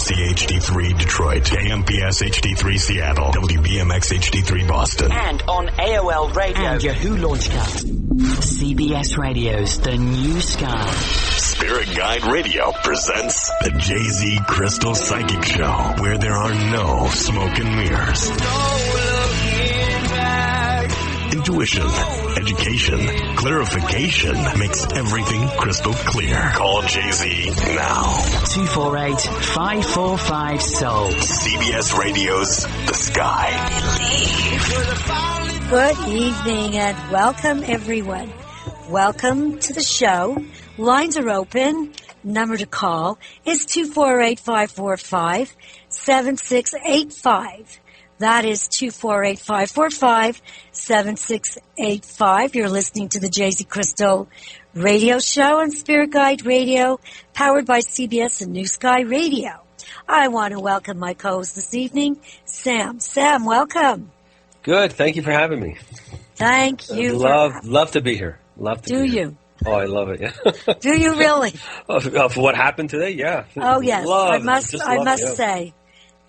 WNYC HD3 Detroit, KMPS HD3 Seattle, WBMX HD3 Boston. And on AOL Radio and Yahoo Launchpad. CBS Radio's The New Sky. Spirit Guide Radio presents the Jayzie Crystal Psychic Show, where there are no smoke and mirrors. Intuition, education, clarification makes everything crystal clear. Call Jayzie now. 248-545-SOUL. CBS Radio's The Sky. Good evening and welcome everyone. Welcome to the show. Lines are open. Number to call is 248-545-7685. That is 248-545-7685. You're listening to the Jayzie Crystal Radio Show on Spirit Guide Radio, powered by CBS and NewSkyRadio. I want to welcome my co-host this evening, Sam. Sam, welcome. Good. Thank you for having me. Thank you. Love to be here. Love to Do be you? Here. Oh, I love it. Yeah. Do you really? Of what happened today? Yeah. Oh, yes. I must yeah. say,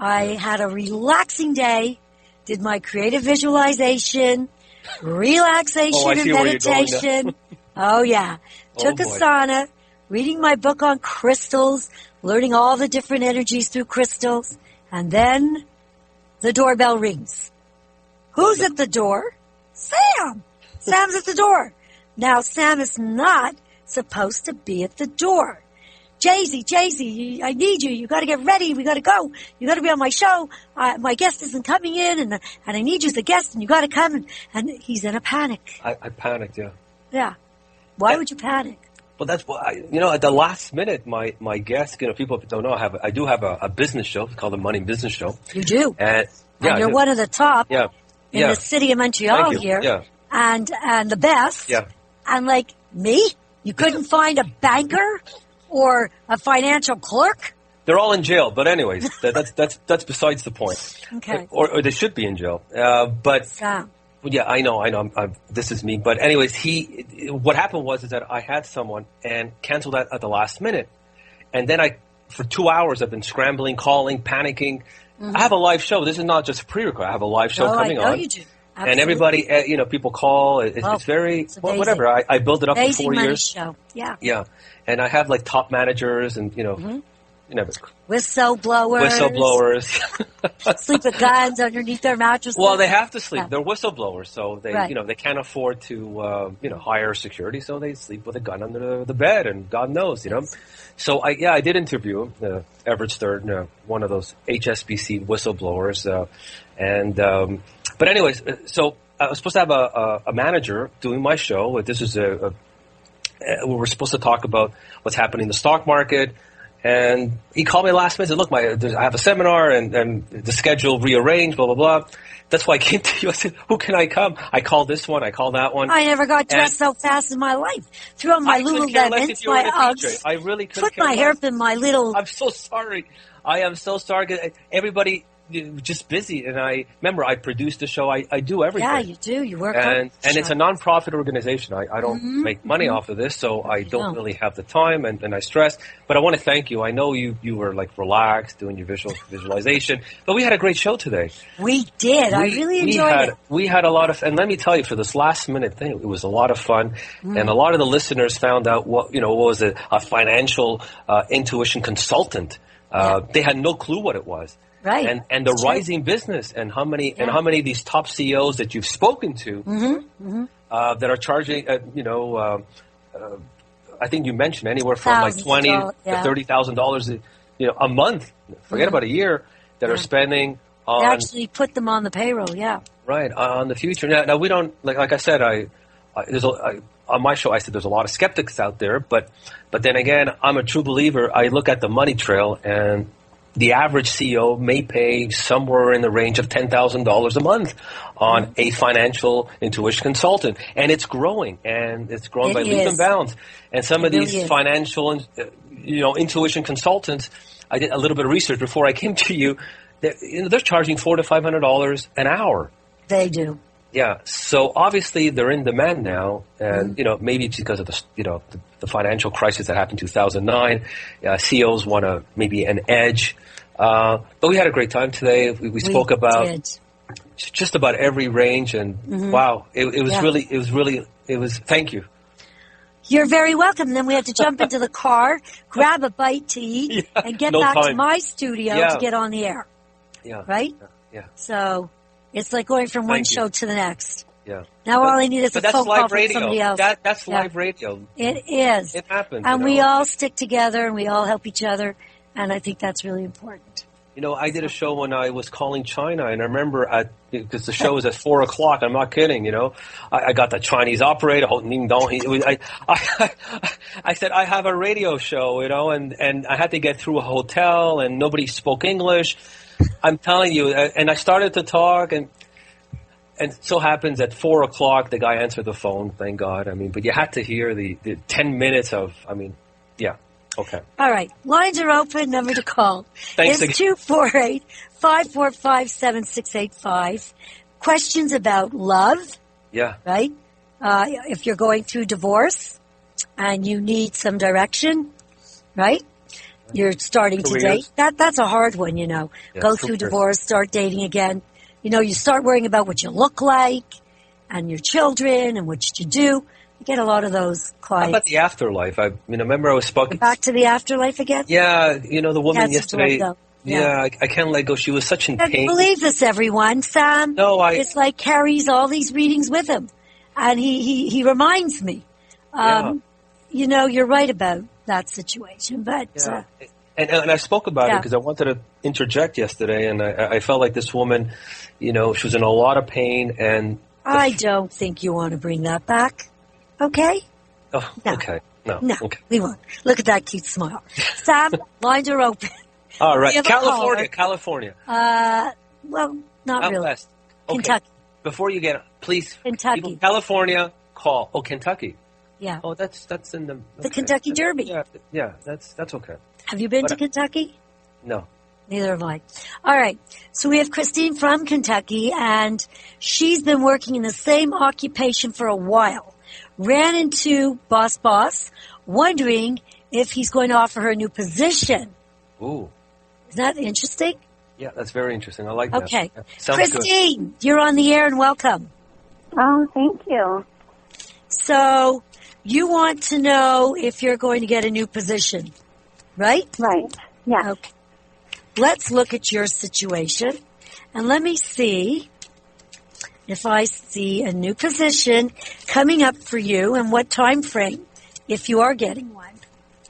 I had a relaxing day, did my creative visualization, relaxation and meditation. Oh, yeah. Took a sauna, reading my book on crystals, learning all the different energies through crystals, and then the doorbell rings. Who's at the door? Sam! Sam's at the door. Now, Sam is not supposed to be at the door. Jayzie, I need you. You got to get ready. We got to go. You got to be on my show. My guest isn't coming in, and I need you as a guest, and you got to come. And he's in a panic. I panicked, yeah. Yeah. Why would you panic? Well, that's why, at the last minute, my guest, people don't know, I do have a business show. It's called the Money Business Show. You do? And you're one of the top in the city of Montreal here. Yeah. And the best. Yeah. And like me, you couldn't find a banker or a financial clerk? They're all in jail, but anyways, that's besides the point. Okay. Or they should be in jail. Sam. Yeah, I know. This is me. But anyways, what happened was that I had someone and canceled that at the last minute. And then for 2 hours, I've been scrambling, calling, panicking. Mm-hmm. I have a live show. This is not just a pre-record. I have a live show coming on. I know you do. Absolutely. And everybody, people call. It's very, whatever. I built it up for 4 years. Show. Yeah. Yeah. And I have top managers and, Whistleblowers. Sleep with guns underneath their mattresses. Well, they have to sleep. Yeah. They're whistleblowers, so they, they can't afford to, hire security, so they sleep with a gun under the bed, and God knows, So I did interview Everett Stern, one of those HSBC whistleblowers, but anyways, so I was supposed to have a manager doing my show. This is we were supposed to talk about what's happening in the stock market. And he called me last minute and said, look, I have a seminar and the schedule rearranged, blah, blah, blah. That's why I came to you. I said, who can I come? I called this one. I called that one. I never got dressed so fast in my life. Threw on my Lululemons, my Uggs. I really couldn't put my hair up in my little... I'm so sorry. I am so sorry. Everybody... just busy, and I produced the show. I do everything. Yeah, you do. You work and it's a non-profit organization. I don't make money off of this, so I don't really have the time, and I stress. But I want to thank you. I know you were relaxed doing your visualization, but we had a great show today. We did. I really enjoyed it. We had a lot of, and let me tell you, for this last minute thing, it was a lot of fun, and a lot of the listeners found out what was a financial intuition consultant. They had no clue what it was. Right. And the rising business and how many of these top CEOs that you've spoken to that are charging I think you mentioned anywhere from $20,000 to $30,000 a month, forget about a year, that are spending on... They actually put them on the payroll, right, on the future. Now we don't, like I said, on my show I said there's a lot of skeptics out there, but then again, I'm a true believer. I look at the money trail, and the average CEO may pay somewhere in the range of $10,000 a month on a financial intuition consultant. And it's growing, by leaps and bounds. And some of these financial, intuition consultants, I did a little bit of research before I came to you. They're charging $400 to $500 an hour. They do. Yeah, so obviously they're in demand now, and maybe it's because of the financial crisis that happened in 2009. CEOs want maybe an edge But we had a great time today. We spoke about just about every range, and wow, it was thank you. You're very welcome. Then we had to jump into the car, grab a bite to eat, and get back to my studio to get on the air. Yeah. Right? Yeah. So it's like going from one show to the next. Yeah. Now all I need is a phone call from somebody else. That's live radio. It is. It happens. And we all stick together and we all help each other. And I think that's really important. You know, I did a show when I was calling China, and I remember because the show was at 4 o'clock. I'm not kidding. You know, I got the Chinese operator. I said I have a radio show. You know, and I had to get through a hotel, and nobody spoke English. I'm telling you, and I started to talk, and so happens at 4 o'clock the guy answered the phone. Thank God. I mean, but you had to hear the 10 minutes of. I mean, yeah. Okay. All right. Lines are open. Number to call. Thanks is 248-545-7685. Questions about love. Yeah. Right? If you're going through divorce and you need some direction, right? You're starting to date. That's a hard one, you know. Yeah, go through divorce, start dating again. You know, you start worrying about what you look like and your children and what you do. You get a lot of those clients. How about the afterlife? I remember I was spoken. Back to the afterlife again? Yeah, you know, the woman yesterday. Yeah, I can't let go. She was such in pain. Can't believe this, everyone. Sam, it's like carries all these readings with him. And he reminds me. You know, you're right about that situation. But and I spoke about it because I wanted to interject yesterday, and I felt like this woman, you know, she was in a lot of pain. And I don't think you want to bring that back. Okay? Oh, no. Okay. No, okay. We won't. Look at that cute smile. Sam, lines are open. All right. California. Well, not out really. West. Okay. Kentucky. Before you get please. Kentucky. People, California, call. Oh, Kentucky. Yeah. Oh, that's in the... The Kentucky Derby. Yeah, that's okay. Have you been to Kentucky? No. Neither have I. All right. So we have Christine from Kentucky, and she's been working in the same occupation for a while. Ran into Boss, wondering if he's going to offer her a new position. Ooh. Isn't that interesting? Yeah, that's very interesting. I like that. Okay. Yeah. Sounds Christine, good. You're on the air and welcome. Oh, thank you. So you want to know if you're going to get a new position, right? Right. Yeah. Okay. Let's look at your situation, and let me see if I see a new position coming up for you and what time frame, if you are getting one,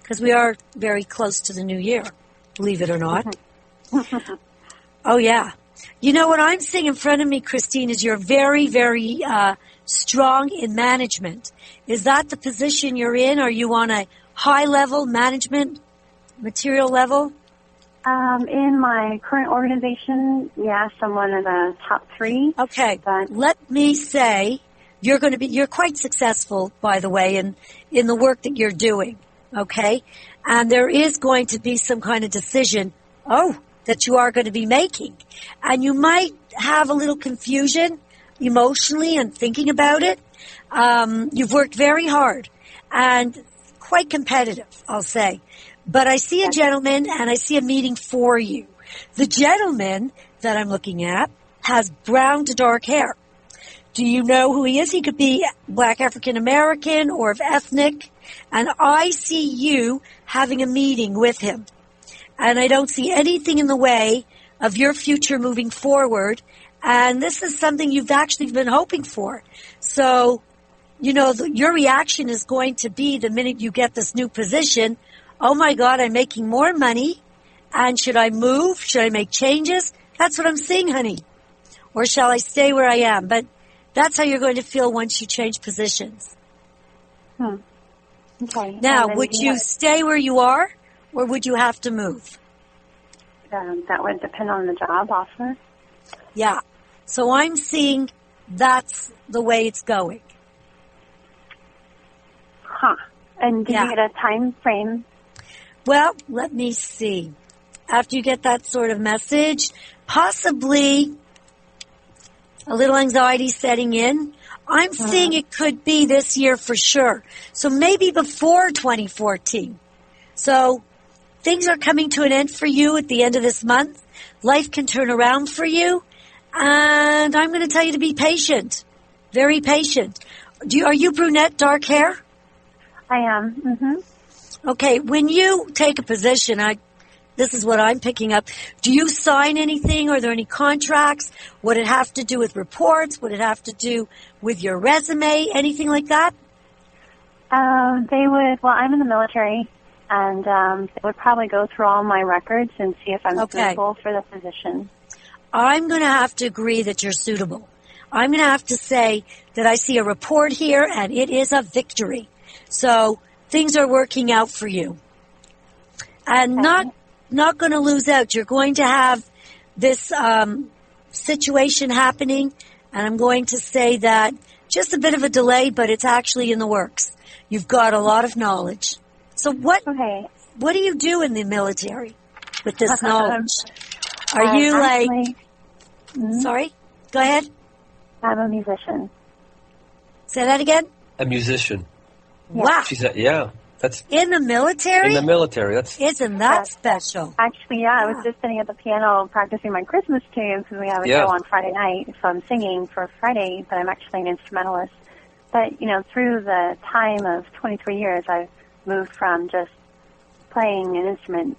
because we are very close to the new year, believe it or not. Oh, yeah. You know what I'm seeing in front of me, Christine, is you're very, very strong in management. Is that the position you're in? Are you on a high-level management material level? In my current organization, someone in the top 3. Okay. Let me say you're quite successful, by the way, in the work that you're doing. Okay. And there is going to be some kind of decision, that you are going to be making. And you might have a little confusion emotionally and thinking about it. You've worked very hard and quite competitive, I'll say. But I see a gentleman and I see a meeting for you. The gentleman that I'm looking at has brown to dark hair. Do you know who he is? He could be Black African American or of ethnic. And I see you having a meeting with him. And I don't see anything in the way of your future moving forward. And this is something you've actually been hoping for. So, you know, your reaction is going to be the minute you get this new position, oh my God, I'm making more money. And should I move? Should I make changes? That's what I'm seeing, honey. Or shall I stay where I am? But that's how you're going to feel once you change positions. Okay. Now, would you stay where you are, or would you have to move? That would depend on the job offer. Yeah. So I'm seeing that's the way it's going. And do you get a time frame? Well, let me see. After you get that sort of message, possibly a little anxiety setting in. I'm seeing it could be this year for sure. So maybe before 2014. So things are coming to an end for you at the end of this month. Life can turn around for you. And I'm going to tell you to be patient. Very patient. Are you brunette, dark hair? I am. Mm-hmm. Okay, when you take a position, this is what I'm picking up. Do you sign anything? Are there any contracts? Would it have to do with reports? Would it have to do with your resume? Anything like that? They would, well, I'm in the military, and they would probably go through all my records and see if I'm suitable for the position. I'm going to have to agree that you're suitable. I'm going to have to say that I see a report here, and it is a victory. So things are working out for you. And not going to lose out. You're going to have this situation happening, and I'm going to say that just a bit of a delay, but it's actually in the works. You've got a lot of knowledge. So what do you do in the military with this knowledge? Are you sorry? Go ahead. I'm a musician. Say that again? A musician. Wow. She said, yeah. That's in the military? In the military. Isn't that special? Actually, yeah. I was just sitting at the piano practicing my Christmas tunes because we have a show on Friday night. So I'm singing for Friday, but I'm actually an instrumentalist. But, through the time of 23 years, I've moved from just playing an instrument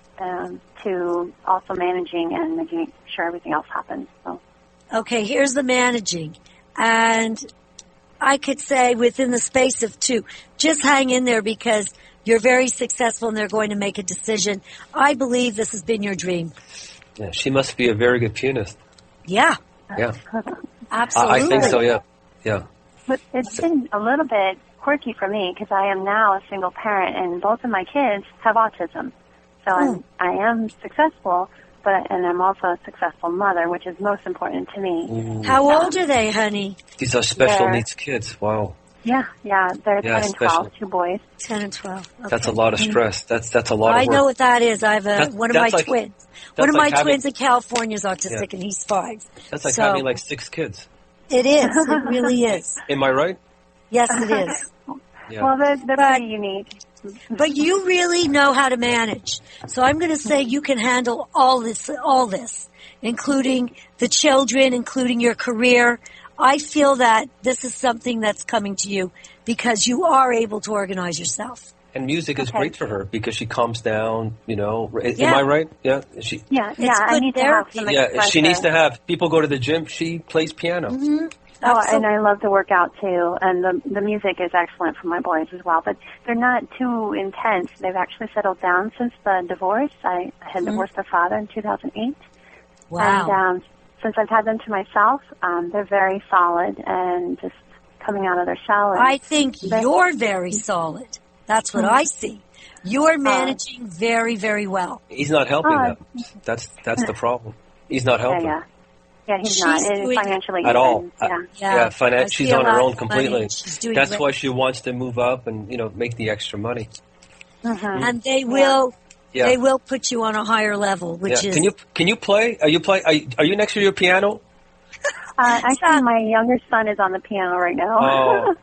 to also managing and making sure everything else happens. So. Okay, here's the managing. And I could say within the space of 2, just hang in there because you're very successful and they're going to make a decision. I believe this has been your dream. Yeah, she must be a very good pianist. Yeah. Yeah. Absolutely. I think so, yeah. Yeah. But it's been a little bit quirky for me because I am now a single parent and both of my kids have autism. So I am successful, and I'm also a successful mother, which is most important to me. Ooh. How old are they, honey? These are special needs kids. Wow. Yeah. They're 10 and 12, 2 boys. 10 and 12. Okay. That's a lot of stress. That's a lot of work. I know what that is. I have one of my twins. One of my twins in California is autistic, and he's 5. That's like having 6 kids. It is. It really is. Am I right? Yes, it is. Yeah. Well, they're pretty unique. But you really know how to manage. So I'm going to say you can handle all this, including the children, including your career. I feel that this is something that's coming to you because you are able to organize yourself. And music is great for her because she calms down, Am I right? Yeah. I need to have some she needs to have people go to the gym. She plays piano. Mm-hmm. Oh, and I love to work out too. And the music is excellent for my boys as well. But they're not too intense. They've actually settled down since the divorce. I had divorced their father in 2008. Wow. And since I've had them to myself, they're very solid and just coming out of their shell. I think you're very solid. That's what I see. You're managing very, very well. He's not helping them. That's the problem. He's not helping. Yeah, he's not financially at all. She's on her own completely. That's why she wants to move up and make the extra money. Mm-hmm. And they will. Yeah. They will put you on a higher level, which is. Can you play? Are you next to your piano? Actually, my younger son is on the piano right now. Oh.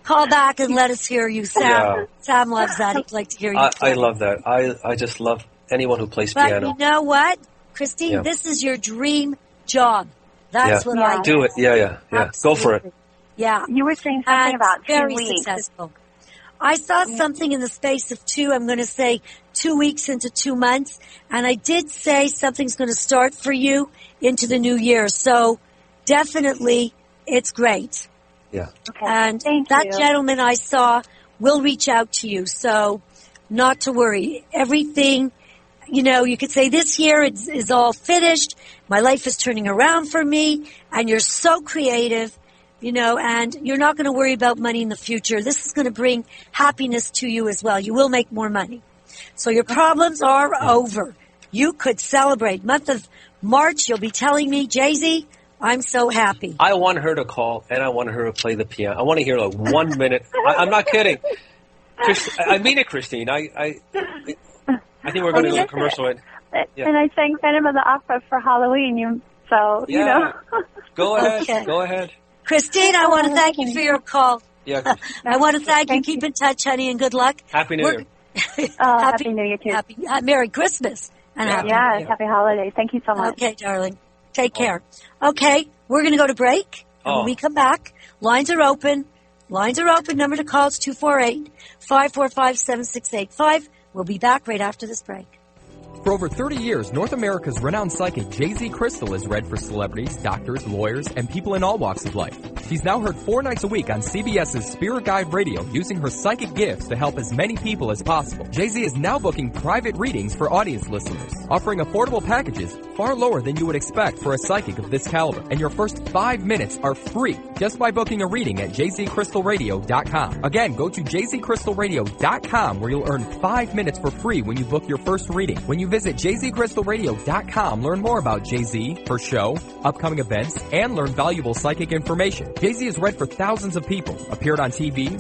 Call back and let us hear you, Sam. Yeah. Sam loves that. He'd like to hear you. I love that. I just love anyone who plays piano. But you know what, Christine? This is your dream job. That's what I do. It. Yeah. Absolutely. Go for it. Yeah. You were saying something about 2 very weeks. Successful. I saw something in the space of 2. I'm going to say 2 weeks into 2 months, and I did say something's going to start for you into the new year. So definitely, it's great. Yeah. Okay. And Thank that you. gentleman I saw will reach out to you. So not to worry. Everything. You could say this year is all finished. My life is turning around for me, and you're so creative, and you're not going to worry about money in the future. This is going to bring happiness to you as well. You will make more money. So your problems are over. You could celebrate. Month of March, you'll be telling me, Jayzie, I'm so happy. I want her to call, and I want her to play the piano. I want to hear 1 minute. I'm not kidding. I mean it, Christine. I think we're going to do a commercial. Right? Yeah. And I sang Phantom of the Opera for Halloween. Go ahead. Okay. Go ahead. Christine, I want to thank you for your call. Yeah. I want to thank you. Keep in touch, honey, and good luck. Happy New Year. Happy New Year, too. Merry Christmas. And Happy New Year. Happy holidays. Thank you so much. Okay, darling. Take care. Okay, we're going to go to break. And when we come back, lines are open. Number to call is 248-545-7685. We'll be back right after this break. For over 30 years, North America's renowned psychic Jayzie Crystal is read for celebrities, doctors, lawyers, and people in all walks of life. She's now heard 4 nights a week on CBS's Spirit Guide Radio, using her psychic gifts to help as many people as possible. Jayzie is now booking private readings for audience listeners, offering affordable packages far lower than you would expect for a psychic of this caliber. And your first 5 minutes are free just by booking a reading at JayzeeCrystalRadio.com. Again, go to JayzeeCrystalRadio.com where you'll earn 5 minutes for free when you book your first reading. When you visit JayzeeCrystalRadio.com, learn more about Jayzie, her show, upcoming events, and learn valuable psychic information. Jayzie has read for thousands of people, appeared on TV,